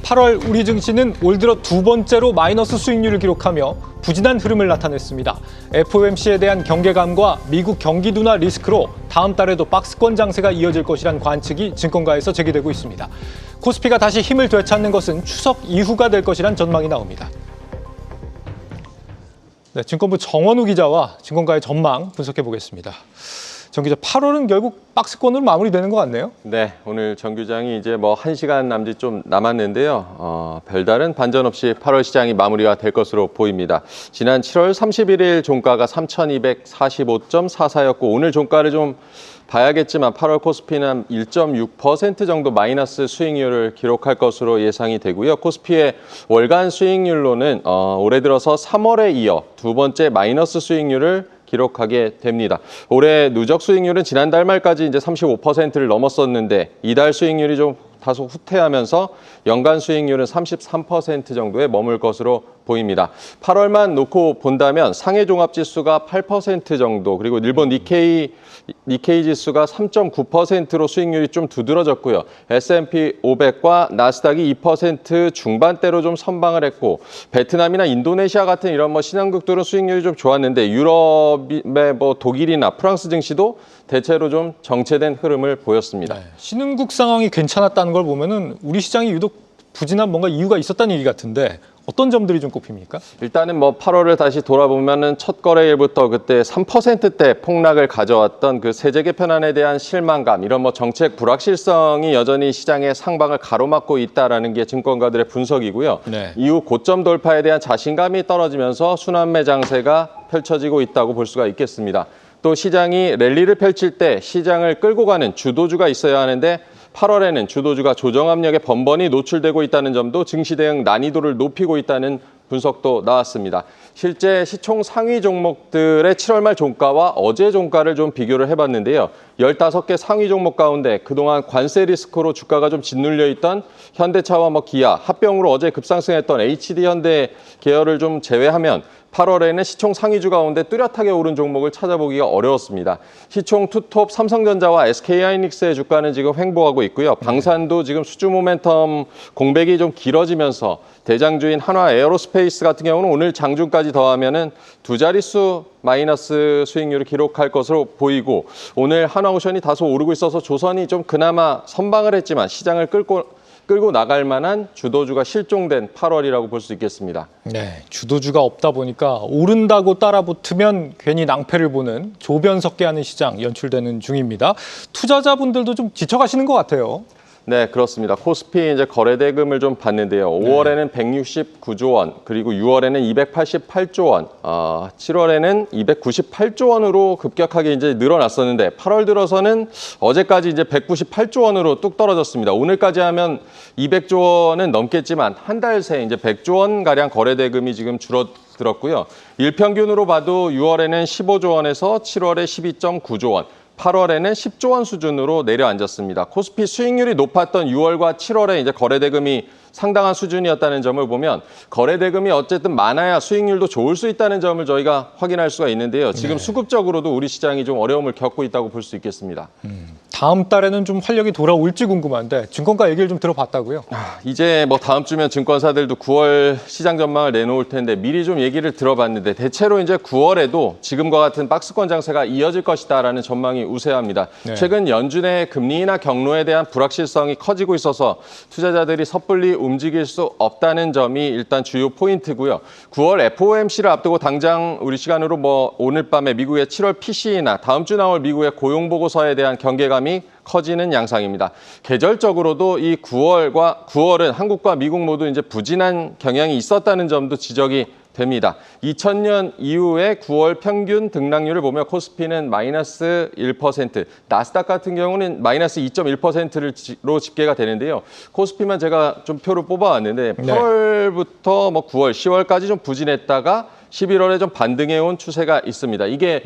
8월 우리 증시는 올 들어 두 번째로 마이너스 수익률을 기록하며 부진한 흐름을 나타냈습니다. FOMC에 대한 경계감과 미국 경기 둔화 리스크로 다음 달에도 박스권 장세가 이어질 것이란 관측이 증권가에서 제기되고 있습니다. 코스피가 다시 힘을 되찾는 것은 추석 이후가 될 것이란 전망이 나옵니다. 네, 증권부 정원우 기자와 증권가의 전망 분석해 보겠습니다. 정 기자, 8월은 결국 박스권으로 마무리되는 것 같네요. 네, 오늘 정 규장이 이제 1시간 남짓 좀 남았는데요. 별다른 반전 없이 8월 시장이 마무리가 될 것으로 보입니다. 지난 7월 31일 종가가 3,245.44였고 오늘 종가를 좀 봐야겠지만 8월 코스피는 한 1.6% 정도 마이너스 수익률을 기록할 것으로 예상이 되고요. 코스피의 월간 수익률로는 올해 들어서 3월에 이어 두 번째 마이너스 수익률을 기록하게 됩니다. 올해 누적 수익률은 지난달 말까지 이제 35%를 넘었었는데 이달 수익률이 좀 다소 후퇴하면서 연간 수익률은 33% 정도에 머물 것으로 보입니다. 8월만 놓고 본다면 상해 종합지수가 8% 정도, 그리고 일본 니케이 지수가 3.9%로 수익률이 좀 두드러졌고요. S&P 500과 나스닥이 2% 중반대로 좀 선방을 했고, 베트남이나 인도네시아 같은 이런 신흥국들은 수익률이 좀 좋았는데 유럽의 독일이나 프랑스 증시도 대체로 좀 정체된 흐름을 보였습니다. 네, 신흥국 상황이 괜찮았다는 걸 보면은 우리 시장이 유독 부진한 뭔가 이유가 있었다는 얘기 같은데 어떤 점들이 좀 꼽힙니까? 일단은 8월을 다시 돌아보면은 첫 거래일부터 그때 3%대 폭락을 가져왔던 그 세제 개편안에 대한 실망감, 이런 정책 불확실성이 여전히 시장의 상방을 가로막고 있다라는 게 증권가들의 분석이고요. 네. 이후 고점 돌파에 대한 자신감이 떨어지면서 순환매 장세가 펼쳐지고 있다고 볼 수가 있겠습니다. 또 시장이 랠리를 펼칠 때 시장을 끌고 가는 주도주가 있어야 하는데 8월에는 주도주가 조정 압력에 번번이 노출되고 있다는 점도 증시 대응 난이도를 높이고 있다는 분석도 나왔습니다. 실제 시총 상위 종목들의 7월 말 종가와 어제 종가를 좀 비교를 해봤는데요. 15개 상위 종목 가운데 그동안 관세 리스크로 주가가 좀 짓눌려 있던 현대차와 기아, 합병으로 어제 급상승했던 HD현대 계열을 좀 제외하면 8월에는 시총 상위주 가운데 뚜렷하게 오른 종목을 찾아보기가 어려웠습니다. 시총 투톱 삼성전자와 SK하이닉스의 주가는 지금 횡보하고 있고요. 방산도 지금 수주 모멘텀 공백이 좀 길어지면서 대장주인 한화 에어로스페이스 같은 경우는 오늘 장중까지 더하면은 두 자릿수 마이너스 수익률을 기록할 것으로 보이고, 오늘 한화오션이 다소 오르고 있어서 조선이 좀 그나마 선방을 했지만 시장을 끌고 나갈 만한 주도주가 실종된 8월이라고 볼 수 있겠습니다. 네, 주도주가 없다 보니까 오른다고 따라붙으면 괜히 낭패를 보는 조변석계하는 시장 연출되는 중입니다. 투자자분들도 좀 지쳐가시는 것 같아요. 네, 그렇습니다. 코스피 이제 거래대금을 좀 봤는데요. 5월에는 169조 원, 그리고 6월에는 288조 원, 7월에는 298조 원으로 급격하게 이제 늘어났었는데 8월 들어서는 어제까지 이제 198조 원으로 뚝 떨어졌습니다. 오늘까지 하면 200조 원은 넘겠지만 한 달 새 이제 100조 원 가량 거래대금이 지금 줄어들었고요. 일평균으로 봐도 6월에는 15조 원에서 7월에 12.9조 원. 8월에는 10조 원 수준으로 내려앉았습니다. 코스피 수익률이 높았던 6월과 7월에 이제 거래대금이 상당한 수준이었다는 점을 보면 거래대금이 어쨌든 많아야 수익률도 좋을 수 있다는 점을 저희가 확인할 수가 있는데요. 지금 수급적으로도 우리 시장이 좀 어려움을 겪고 있다고 볼 수 있겠습니다. 다음 달에는 좀 활력이 돌아올지 궁금한데 증권가 얘기를 좀 들어봤다고요? 이제 다음 주면 증권사들도 9월 시장 전망을 내놓을 텐데 미리 좀 얘기를 들어봤는데 대체로 이제 9월에도 지금과 같은 박스권 장세가 이어질 것이다라는 전망이 우세합니다. 네. 최근 연준의 금리나 경로에 대한 불확실성이 커지고 있어서 투자자들이 섣불리 움직일 수 없다는 점이 일단 주요 포인트고요. 9월 FOMC를 앞두고 당장 우리 시간으로 오늘 밤에 미국의 7월 PCE나 다음 주 나올 미국의 고용보고서에 대한 경계감이 커지는 양상입니다. 계절적으로도 이 9월은 한국과 미국 모두 이제 부진한 경향이 있었다는 점도 지적이 됩니다. 2000년 이후에 9월 평균 등락률을 보면 코스피는 마이너스 1%, 나스닥 같은 경우는 마이너스 2.1%로 집계가 되는데요. 코스피만 제가 좀 표를 뽑아왔는데 8월부터 9월, 10월까지 좀 부진했다가 11월에 좀 반등해온 추세가 있습니다. 이게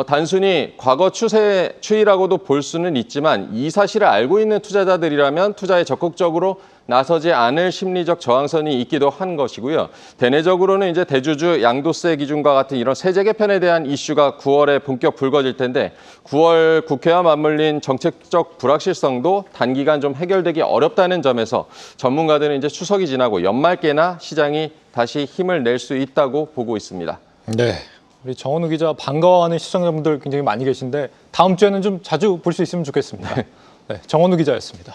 단순히 과거 추이라고도 볼 수는 있지만 이 사실을 알고 있는 투자자들이라면 투자에 적극적으로 나서지 않을 심리적 저항선이 있기도 한 것이고요. 대내적으로는 이제 대주주 양도세 기준과 같은 이런 세제 개편에 대한 이슈가 9월에 본격 불거질 텐데 9월 국회와 맞물린 정책적 불확실성도 단기간 좀 해결되기 어렵다는 점에서 전문가들은 이제 추석이 지나고 연말께나 시장이 다시 힘을 낼 수 있다고 보고 있습니다. 네. 우리 정원우 기자 반가워하는 시청자분들 굉장히 많이 계신데 다음 주에는 좀 자주 볼 수 있으면 좋겠습니다. 네, 정원우 기자였습니다.